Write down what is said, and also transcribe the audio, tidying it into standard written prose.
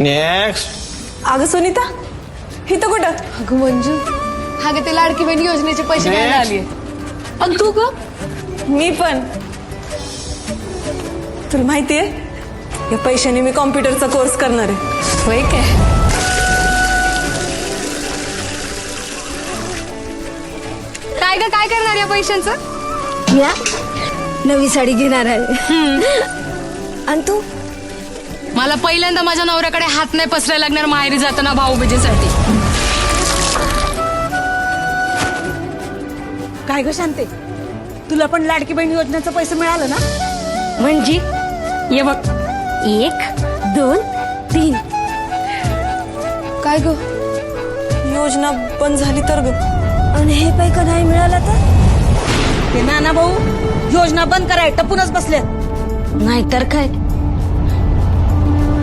Next. अगं सुनीता इथं कुठं? अगं मंजू अगं ते लाडकी बहीण योजनेचे पैसे घ्यायला आली आणि तू ग मी पण. तुला माहितीये या पैशाने मी कॉम्प्युटरचा कोर्स करणार आहे. होय काय काय ग काय करणार या पैशांचं या नवी साडी घेणार आहे. आणि तू? मला पहिल्यांदा माझ्या नवऱ्याकडे हात नाही पसरायला लागणार माहेरी जाताना भाऊबीजेसाठी. काय ग शांते, तुला पण लाडकी बहीण योजनेचं पैसे मिळालं ना? म्हणजे ये बघ 1 2 3. काय ग योजना बंद झाली तर ग. आणि हे पैका नाही मिळाला तर? ते नाना भाऊ योजना बंद कराय टपूनच बसले. नाहीतर काय